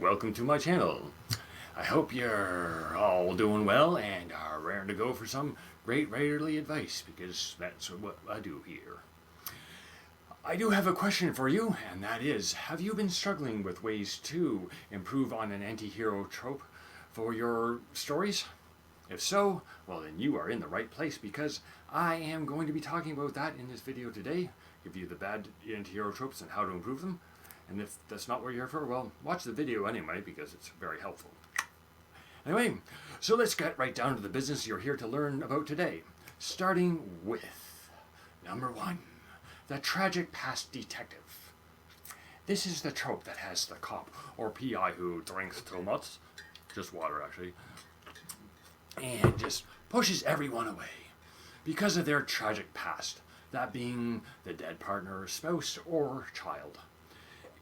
welcome to my channel. I hope you're all doing well and are raring to go for some great writerly advice, because that's what I do here. I do have a question for you, and that is, have you been struggling with ways to improve on an anti-hero trope for your stories? If so, well then you are in the right place, because I am going to be talking about that in this video today. Give you the bad anti-hero tropes and how to improve them. And if that's not what you're here for, well, watch the video anyway, because it's very helpful. Anyway, so let's get right down to the business you're here to learn about today. Starting with number 1, the tragic past detective. This is the trope that has the cop or PI who drinks too much, just water actually, and just pushes everyone away because of their tragic past, that being the dead partner, spouse, or child.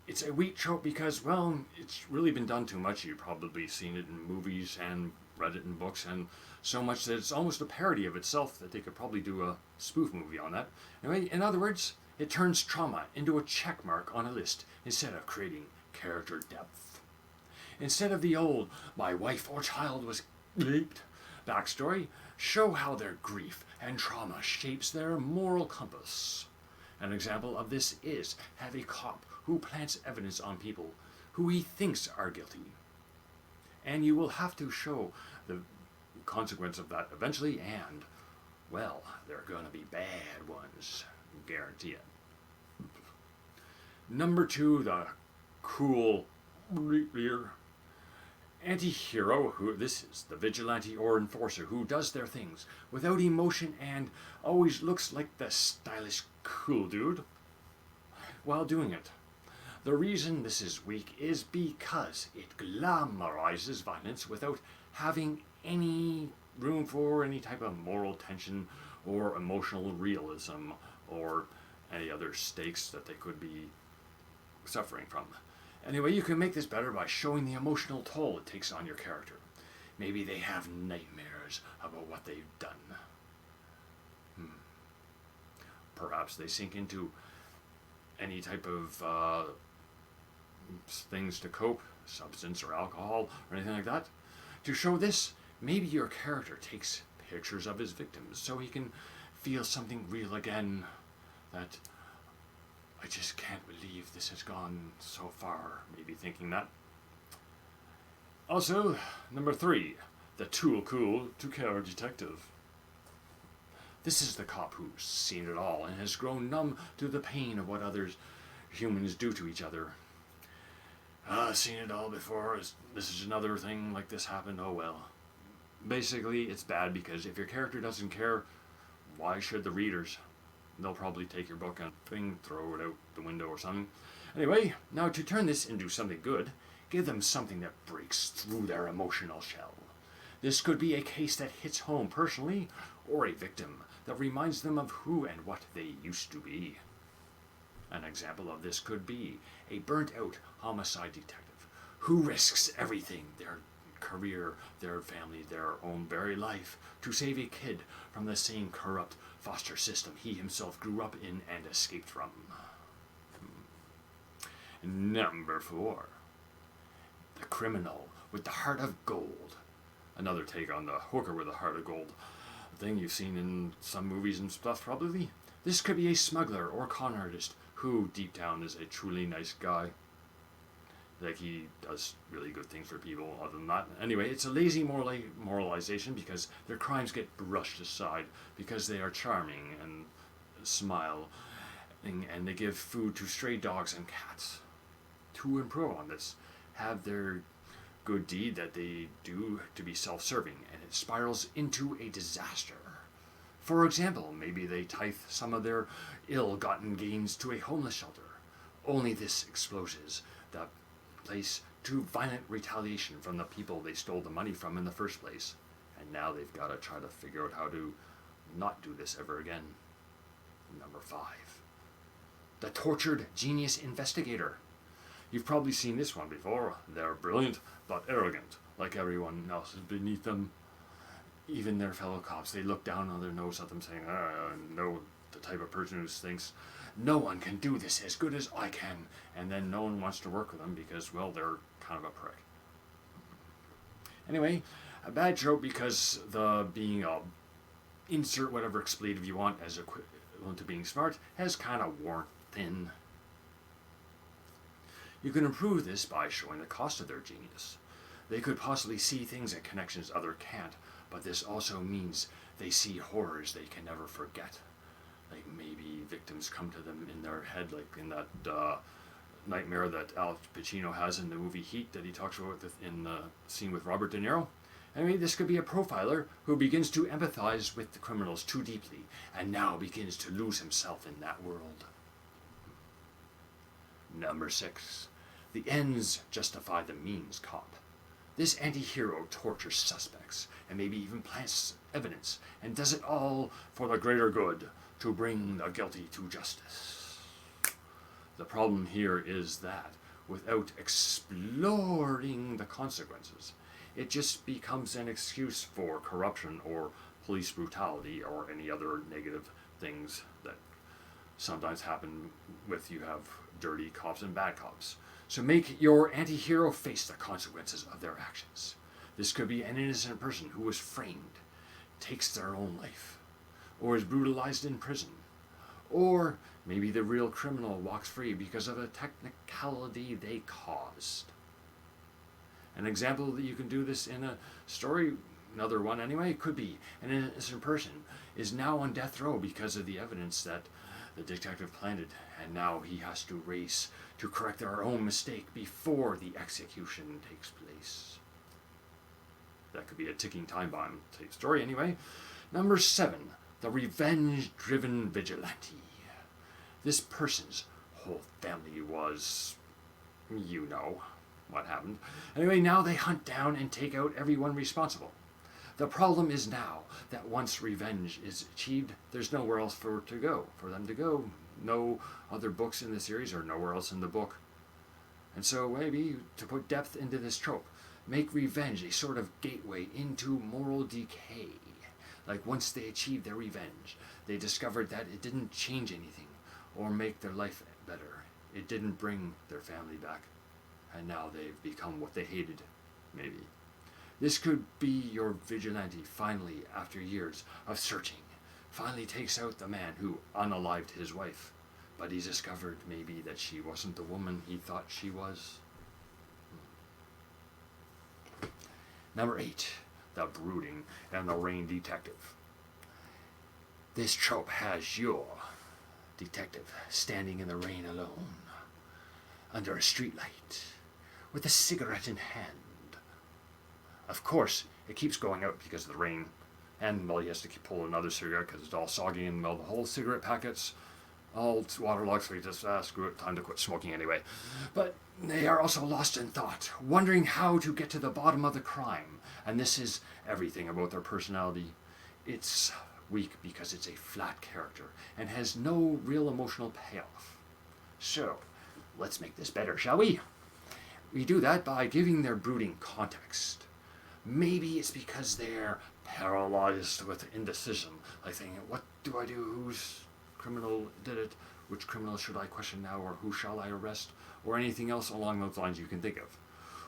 It's a weak trope because, well, it's really been done too much. You've probably seen it in movies and read it in books, and so much that it's almost a parody of itself that they could probably do a spoof movie on that. Anyway, in other words, it turns trauma into a check mark on a list instead of creating character depth. Instead of the old, my wife or child was bleeped backstory, show how their grief and trauma shapes their moral compass. An example of this is have a cop who plants evidence on people who he thinks are guilty. And you will have to show the consequence of that eventually, and, well, they're going to be bad ones. Guarantee it. Number 2, the cool anti-hero, who this is the vigilante or enforcer who does their things without emotion and always looks like the stylish cool dude while doing it. The reason this is weak is because it glamorizes violence without having any room for any type of moral tension or emotional realism or any other stakes that they could be suffering from. Anyway, you can make this better by showing the emotional toll it takes on your character. Maybe they have nightmares about what they've done. Perhaps they sink into any type of things to cope, substance or alcohol or anything like that. To show this, maybe your character takes pictures of his victims so he can feel something real again, that I just can't believe this has gone so far, maybe thinking that. Also, number 3, the too cool to care detective. This is the cop who's seen it all and has grown numb to the pain of what others humans do to each other. Seen it all before, this is another thing like this happened, oh well. Basically, it's bad because if your character doesn't care, why should the readers? They'll probably take your book and throw it out the window or something. Anyway, now to turn this into something good, give them something that breaks through their emotional shell. This could be a case that hits home personally, or a victim that reminds them of who and what they used to be. An example of this could be a burnt-out homicide detective who risks everything, their career, their family, their own very life, to save a kid from the same corrupt foster system he himself grew up in and escaped from. Number 4, the criminal with the heart of gold. Another take on the hooker with a heart of gold thing you've seen in some movies and stuff probably. This could be a smuggler or con artist who deep down is a truly nice guy. Like he does really good things for people other than that. Anyway, it's a lazy moralization because their crimes get brushed aside because they are charming and smile and they give food to stray dogs and cats. To improve on this, have their good deed that they do to be self-serving, and it spirals into a disaster. For example, maybe they tithe some of their ill-gotten gains to a homeless shelter. Only this exposes the place to violent retaliation from the people they stole the money from in the first place. And now they've got to try to figure out how to not do this ever again. Number 5, the tortured genius investigator. You've probably seen this one before. They're brilliant, but arrogant, like everyone else is beneath them. Even their fellow cops, they look down on their nose at them saying, I know the type of person who thinks no one can do this as good as I can. And then no one wants to work with them because, well, they're kind of a prick. Anyway, a bad trope because the being a insert whatever expletive you want as equivalent to being smart has kind of worn thin. You can improve this by showing the cost of their genius. They could possibly see things and connections others can't, but this also means they see horrors they can never forget. Like maybe victims come to them in their head, like in that nightmare that Al Pacino has in the movie Heat that he talks about in the scene with Robert De Niro. I mean, this could be a profiler who begins to empathize with the criminals too deeply and now begins to lose himself in that world. Number 6. The ends justify the means cop. This anti-hero tortures suspects and maybe even plants evidence and does it all for the greater good to bring the guilty to justice. The problem here is that without exploring the consequences, it just becomes an excuse for corruption or police brutality or any other negative things that sometimes happen with you have dirty cops and bad cops. So make your anti-hero face the consequences of their actions. This could be an innocent person who was framed, takes their own life, or is brutalized in prison. Or maybe the real criminal walks free because of a technicality they caused. An example that you can do this in a story, another one anyway, could be an innocent person is now on death row because of the evidence that the detective planted, and now he has to race to correct their own mistake before the execution takes place. That could be a ticking time bomb type story anyway. Number 7, the revenge-driven vigilante. This person's whole family was, you know what happened. Anyway, now they hunt down and take out everyone responsible. The problem is now that once revenge is achieved, there's nowhere else for them to go. No other books in the series or nowhere else in the book. And so maybe to put depth into this trope, make revenge a sort of gateway into moral decay. Like once they achieved their revenge, they discovered that it didn't change anything or make their life better. It didn't bring their family back. And now they've become what they hated, maybe. This could be your vigilante finally, after years of searching, finally takes out the man who unalived his wife. But he discovered maybe that she wasn't the woman he thought she was. Number 8, the brooding and the rain detective. This trope has your detective standing in the rain alone, under a streetlight, with a cigarette in hand. Of course, it keeps going out because of the rain, and well, he has to pull another cigarette because it's all soggy, and well, the whole cigarette packet's all waterlogged, so he just, screw it, time to quit smoking anyway. But they are also lost in thought, wondering how to get to the bottom of the crime, and this is everything about their personality. It's weak because it's a flat character, and has no real emotional payoff. So, let's make this better, shall we? We do that by giving their brooding context. Maybe it's because they're paralyzed with indecision, like thinking, what do I do? Whose criminal did it? Which criminal should I question now? Or who shall I arrest? Or anything else along those lines you can think of.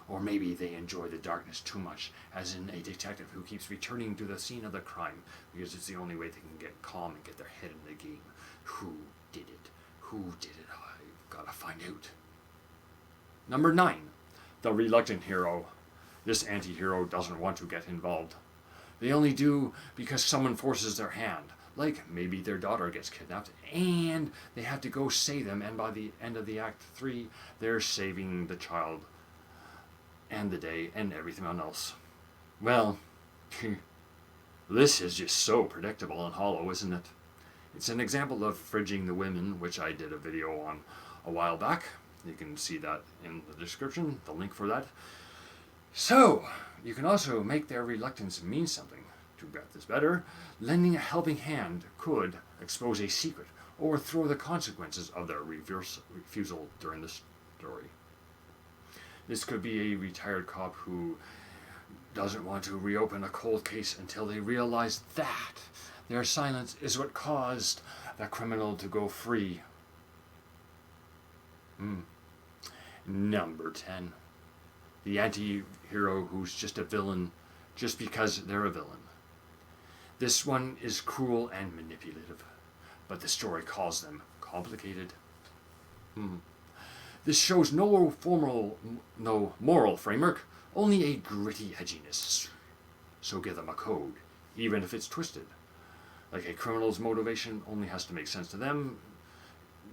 Or maybe they enjoy the darkness too much, as in a detective who keeps returning to the scene of the crime because it's the only way they can get calm and get their head in the game. Who did it? Who did it? I've got to find out. Number 9, the reluctant hero. This anti-hero doesn't want to get involved. They only do because someone forces their hand. Like maybe their daughter gets kidnapped and they have to go save them, and by the end of the Act 3, they're saving the child and the day and everything else. Well, this is just so predictable and hollow, isn't it? It's an example of fridging the women, which I did a video on a while back. You can see that in the description, the link for that. So, you can also make their reluctance mean something. To get this better, lending a helping hand could expose a secret or throw the consequences of their refusal during the story. This could be a retired cop who doesn't want to reopen a cold case until they realize that their silence is what caused the criminal to go free. Number 10. The anti-hero who's just a villain just because they're a villain. This one is cruel and manipulative, but the story calls them complicated. This shows no moral framework, only a gritty edginess. So give them a code, even if it's twisted. Like a criminal's motivation only has to make sense to them,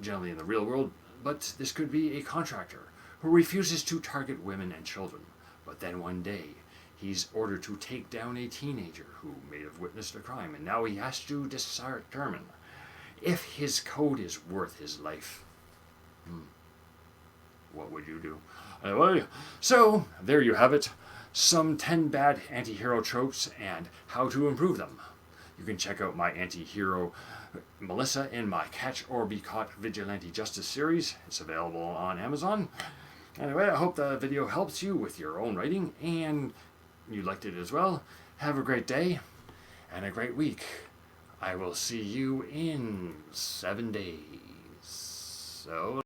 generally in the real world, but this could be a contractor who refuses to target women and children, but then one day he's ordered to take down a teenager who may have witnessed a crime, and now he has to determine if his code is worth his life. What would you do? Anyway, so there you have it. Some 10 bad anti-hero tropes and how to improve them. You can check out my anti-hero Melissa in my Catch or Be Caught Vigilante Justice series. It's available on Amazon. Anyway, I hope the video helps you with your own writing and you liked it as well. Have a great day and a great week. I will see you in 7 days. So